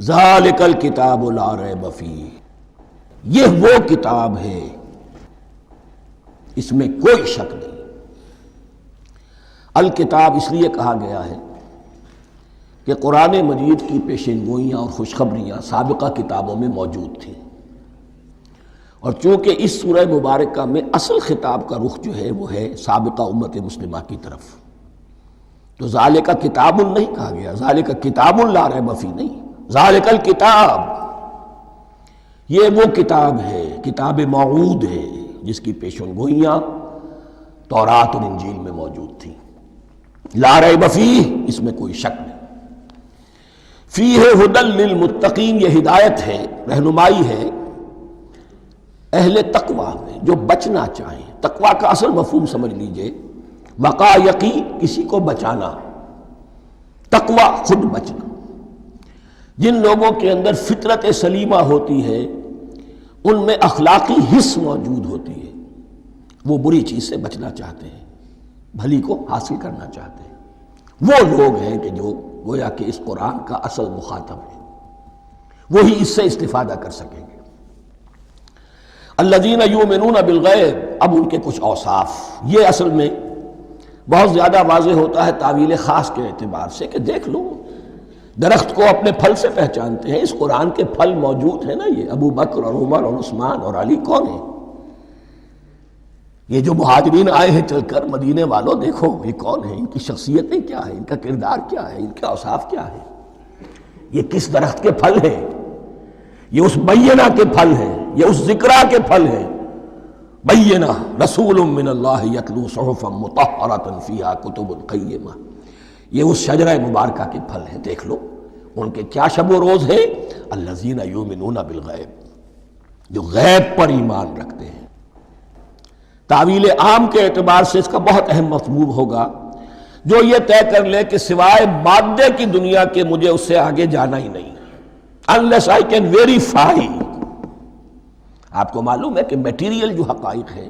ذالک الکتاب لا ریب فیہ، یہ وہ کتاب ہے اس میں کوئی شک نہیں۔ الکتاب اس لیے کہا گیا ہے کہ قرآن مجید کی پیشین گوئیاں اور خوشخبریاں سابقہ کتابوں میں موجود تھیں، اور چونکہ اس سورہ مبارکہ میں اصل خطاب کا رخ جو ہے وہ ہے سابقہ امت مسلمہ کی طرف، تو ذالک کتاب نہیں کہا گیا، ذالک کتاب لا ریب فیہ نہیں، ذالک الکتاب، یہ وہ کتاب ہے، کتاب موعود ہے جس کی پیشن گوئیاں تورات اور انجیل میں موجود تھیں۔ لا ریب فیہ، اس میں کوئی شک نہیں۔ فیہ ھدی للمتقین، یہ ہدایت ہے، رہنمائی ہے اہل تقوی میں جو بچنا چاہیں۔ تقوی کا اصل مفہوم سمجھ لیجئے، وقا یقی، کسی کو بچانا، تقوی خود بچنا۔ جن لوگوں کے اندر فطرت سلیمہ ہوتی ہے ان میں اخلاقی حس موجود ہوتی ہے، وہ بری چیز سے بچنا چاہتے ہیں، بھلی کو حاصل کرنا چاہتے ہیں۔ وہ لوگ ہیں کہ جو گویا کہ اس قرآن کا اصل مخاطب ہے، وہی اس سے استفادہ کر سکیں گے۔ الذین یؤمنون بالغیب، اب ان کے کچھ اوصاف، یہ اصل میں بہت زیادہ واضح ہوتا ہے تعویل خاص کے اعتبار سے کہ دیکھ لو درخت کو اپنے پھل سے پہچانتے ہیں، اس قرآن کے پھل موجود ہیں نا، یہ ابو بکر اور عمر اور عثمان اور علی کون ہیں؟ یہ جو مہاجرین آئے ہیں چل کر، مدینے والوں دیکھو یہ کون ہیں، ان کی شخصیتیں کیا ہیں، ان کا کردار کیا ہے، ان کے اوصاف کیا ہے، یہ کس درخت کے پھل ہیں، یہ اس بینہ کے پھل ہیں، یہ اس ذکرہ کے پھل ہیں۔ بینہ رسول من اللہ یتلو صحفا مطہرۃ فیہا کتب قیمہ، یہ اس شجرہ مبارکہ کے پھل ہیں۔ دیکھ لو ان کے کیا شب و روز ہیں، الذین یؤمنون بالغیب، جو غیب پر ایمان رکھتے ہیں۔ تعویل عام کے اعتبار سے اس کا بہت اہم مفہوم ہوگا، جو یہ طے کر لے کہ سوائے مادے کی دنیا کے مجھے اس سے آگے جانا ہی نہیں، unless I can verify۔ آپ کو معلوم ہے کہ میٹیریل جو حقائق ہیں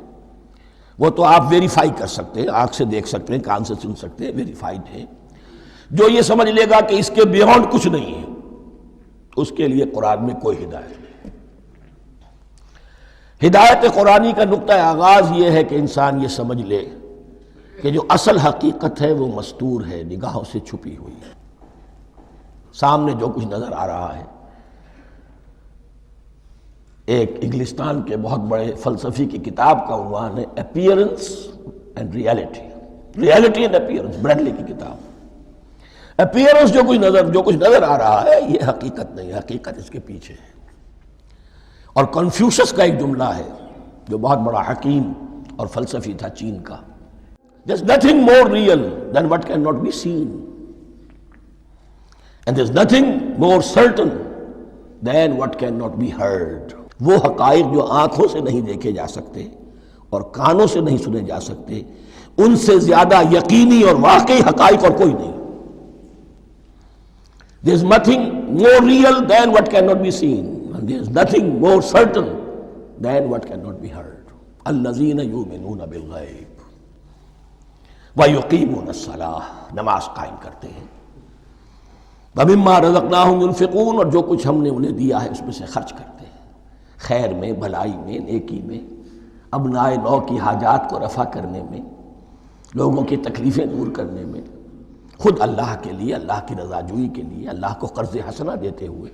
وہ تو آپ ویریفائی کر سکتے ہیں، آنکھ سے دیکھ سکتے ہیں، کان سے سن سکتے ہیں، ویریفائڈ ہے۔ جو یہ سمجھ لے گا کہ اس کے بیونڈ کچھ نہیں ہے، اس کے لیے قرآن میں کوئی ہدایت نہیں۔ ہدایت قرآنی کا نقطہ آغاز یہ ہے کہ انسان یہ سمجھ لے کہ جو اصل حقیقت ہے وہ مستور ہے، نگاہوں سے چھپی ہوئی ہے۔ سامنے جو کچھ نظر آ رہا ہے، ایک انگلستان کے بہت بڑے فلسفی کی کتاب کا عنوان ہے appearance and reality, reality and appearance, Bradley کی کتاب۔ اپیئرنس جو کچھ نظر آ رہا ہے یہ حقیقت نہیں، حقیقت اس کے پیچھے ہے۔ اور کنفیوشس کا ایک جملہ ہے جو بہت بڑا حکیم اور فلسفی تھا چین کا، There's nothing more real than what cannot be seen, and there's nothing more certain than what cannot be heard۔ وہ حقائق جو آنکھوں سے نہیں دیکھے جا سکتے اور کانوں سے نہیں سنے جا سکتے، ان سے زیادہ یقینی اور واقعی حقائق اور کوئی نہیں۔ There's nothing more real than what cannot be seen, and there's nothing more certain than what cannot be heard۔ الذین یؤمنون بالغیب ویقیمون الصلاۃ، نماز قائم کرتے ہیں، ومما رزقناہم ینفقون، اور جو کچھ ہم نے انہیں دیا ہے اس میں سے خرچ کرتے ہیں، خیر میں، بھلائی میں، نیکی میں، ابناء نو کی حاجات کو رفع کرنے میں، لوگوں کی تکلیفیں دور کرنے میں، خود اللہ کے لیے، اللہ کی رضا جوئی کے لیے، اللہ کو قرض حسنہ دیتے ہوئے۔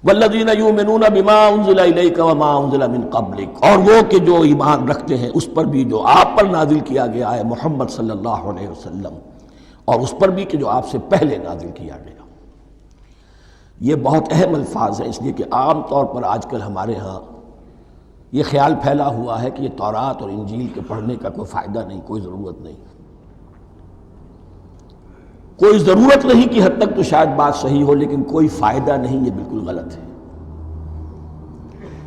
والذین یؤمنون بما انزل الیک وما انزل من قبلک، اور وہ کہ جو ایمان رکھتے ہیں اس پر بھی جو آپ پر نازل کیا گیا ہے محمد صلی اللہ علیہ وسلم، اور اس پر بھی کہ جو آپ سے پہلے نازل کیا گیا۔ یہ بہت اہم الفاظ ہیں، اس لیے کہ عام طور پر آج کل ہمارے ہاں یہ خیال پھیلا ہوا ہے کہ یہ تورات اور انجیل کے پڑھنے کا کوئی فائدہ نہیں، کوئی ضرورت نہیں۔ کوئی ضرورت نہیں کی حد تک تو شاید بات صحیح ہو، لیکن کوئی فائدہ نہیں، یہ بالکل غلط ہے۔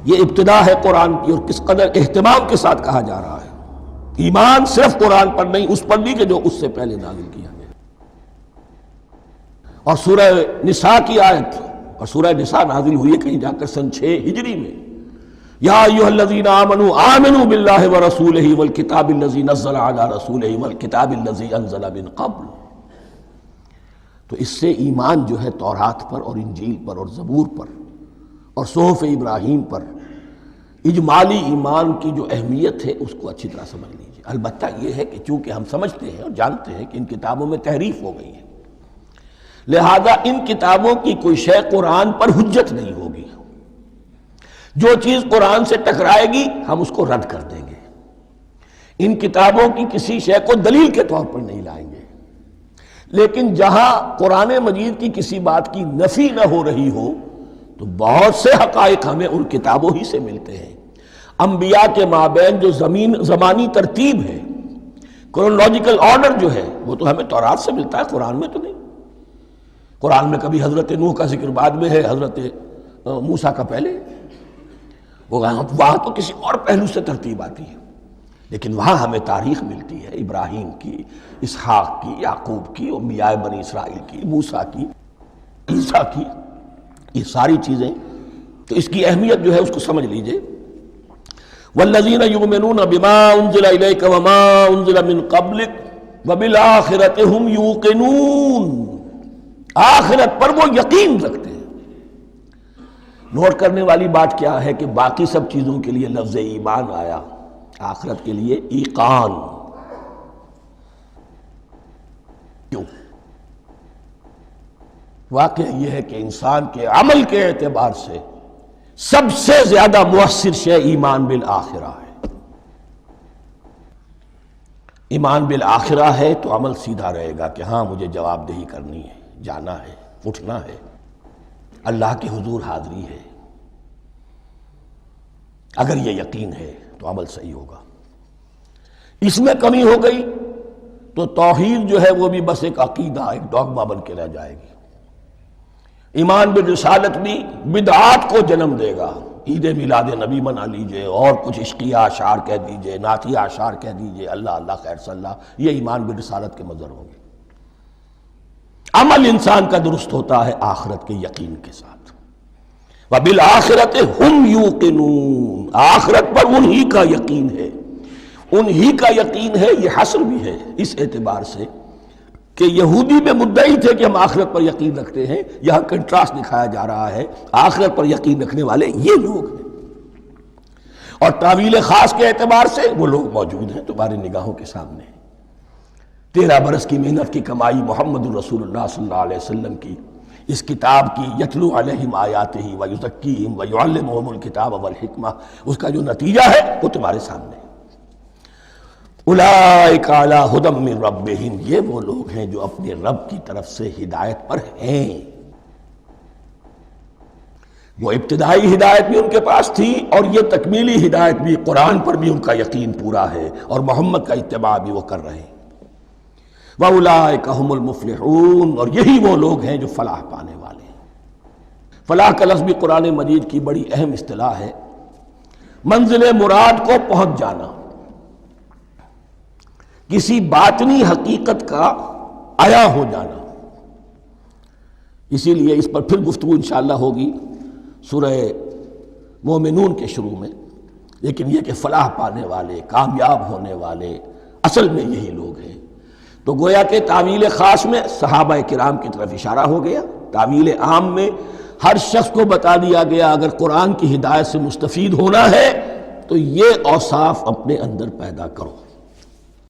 یہ ابتدا ہے قرآن کی، اور کس قدر اہتمام کے ساتھ کہا جا رہا ہے۔ ایمان صرف قرآن پر نہیں، اس پر بھی کہ جو اس سے پہلے نازل کیا گیا۔ اور سورہ نساء کی آیت، اور سورہ نساء نازل ہوئی ہے کہیں جا کر سن 6 ہجری میں، یا ایھا الذین آمنوا آمنوا باللہ ورسولہ والکتاب الذی نزل علی رسولہ والکتاب الذی انزل من قبل۔ تو اس سے ایمان جو ہے تورات پر اور انجیل پر اور زبور پر اور صحف ابراہیم پر اجمالی ایمان کی جو اہمیت ہے اس کو اچھی طرح سمجھ لیجیے۔ البتہ یہ ہے کہ چونکہ ہم سمجھتے ہیں اور جانتے ہیں کہ ان کتابوں میں تحریف ہو گئی ہے، لہذا ان کتابوں کی کوئی شے قرآن پر حجت نہیں ہوگی۔ جو چیز قرآن سے ٹکرائے گی ہم اس کو رد کر دیں گے، ان کتابوں کی کسی شے کو دلیل کے طور پر نہیں لائیں گے۔ لیکن جہاں قرآن مجید کی کسی بات کی نفی نہ ہو رہی ہو تو بہت سے حقائق ہمیں ان کتابوں ہی سے ملتے ہیں۔ انبیاء کے مابین جو زمانی ترتیب ہے، کرونالوجیکل آرڈر جو ہے، وہ تو ہمیں تورات سے ملتا ہے، قرآن میں تو نہیں۔ قرآن میں کبھی حضرت نوح کا ذکر بعد میں ہے، حضرت موسیٰ کا پہلے، وہاں تو کسی اور پہلو سے ترتیب آتی ہے، لیکن وہاں ہمیں تاریخ ملتی ہے ابراہیم کی، اسحاق کی، یعقوب کی، انبیاء بنی اسرائیل کی، موسیٰ کی، عیسیٰ کی، یہ ساری چیزیں۔ تو اس کی اہمیت جو ہے اس کو سمجھ لیجئے۔ والذین یؤمنون بما انزل الیک وما انزل من قبلک وبالآخرۃ هم یوقنون، آخرت پر وہ یقین رکھتے ہیں۔ نوٹ کرنے والی بات کیا ہے کہ باقی سب چیزوں کے لیے لفظ ایمان آیا، آخرت کے لیے ایقان۔ کیوں؟ واقعہ یہ ہے کہ انسان کے عمل کے اعتبار سے سب سے زیادہ مؤثر شے ایمان بالآخرہ ہے۔ ایمان بالآخرہ ہے تو عمل سیدھا رہے گا کہ ہاں مجھے جواب دہی کرنی ہے، جانا ہے، اٹھنا ہے، اللہ کے حضور حاضری ہے۔ اگر یہ یقین ہے تو عمل صحیح ہوگا۔ اس میں کمی ہو گئی تو توحید جو ہے وہ بھی بس ایک عقیدہ، ایک ڈوگما بن کے رہ جائے گی۔ ایمان بالرسالت بھی بدعات کو جنم دے گا۔ عید میلاد نبی منا لیجئے اور کچھ عشقیہ اشعار کہہ دیجئے، نعتیہ اشعار کہہ دیجئے، اللہ اللہ خیر صلی اللہ، یہ ایمان بالرسالت کے مظہر ہوں گے۔ عمل انسان کا درست ہوتا ہے آخرت کے یقین کے ساتھ۔ وَبِالْآخِرَةِ هُمْ يُوقِنُونَ، آخرت پر انہی کا یقین ہے، انہی کا یقین ہے۔ یہ حصر بھی ہے اس اعتبار سے کہ یہودی میں مدعی تھے کہ ہم آخرت پر یقین رکھتے ہیں، یہاں کنٹراسٹ دکھایا جا رہا ہے، آخرت پر یقین رکھنے والے یہ لوگ ہیں، اور تعویل خاص کے اعتبار سے وہ لوگ موجود ہیں تمہاری نگاہوں کے سامنے۔ 13 برس کی محنت کی کمائی محمد الرسول اللہ صلی اللہ علیہ وسلم کی اس کتاب کی، یتلو علیہم آیاتہ ویزکیہم ویعلمہم الکتاب والحکمہ، اس کا جو نتیجہ ہے وہ تمہارے سامنے۔ اولئک علی ھدی من ربہم، یہ وہ لوگ ہیں جو اپنے رب کی طرف سے ہدایت پر ہیں۔ وہ ابتدائی ہدایت بھی ان کے پاس تھی اور یہ تکمیلی ہدایت بھی، قرآن پر بھی ان کا یقین پورا ہے اور محمد کا اتباع بھی وہ کر رہے ہیں۔ وَأُولَٰئِكَ هُمُ الْمُفْلِحُونَ، اور یہی وہ لوگ ہیں جو فلاح پانے والے ہیں۔ فلاح کا لفظ بھی قرآن مجید کی بڑی اہم اصطلاح ہے، منزل مراد کو پہنچ جانا، کسی باطنی حقیقت کا عیا ہو جانا۔ اسی لیے اس پر پھر گفتگو انشاءاللہ ہوگی سورہ مومنون کے شروع میں، لیکن یہ کہ فلاح پانے والے، کامیاب ہونے والے اصل میں یہی لوگ ہیں۔ تو گویا کہ تعویل خاص میں صحابہ کرام کی طرف اشارہ ہو گیا، تعویل عام میں ہر شخص کو بتا دیا گیا اگر قرآن کی ہدایت سے مستفید ہونا ہے تو یہ اوصاف اپنے اندر پیدا کرو۔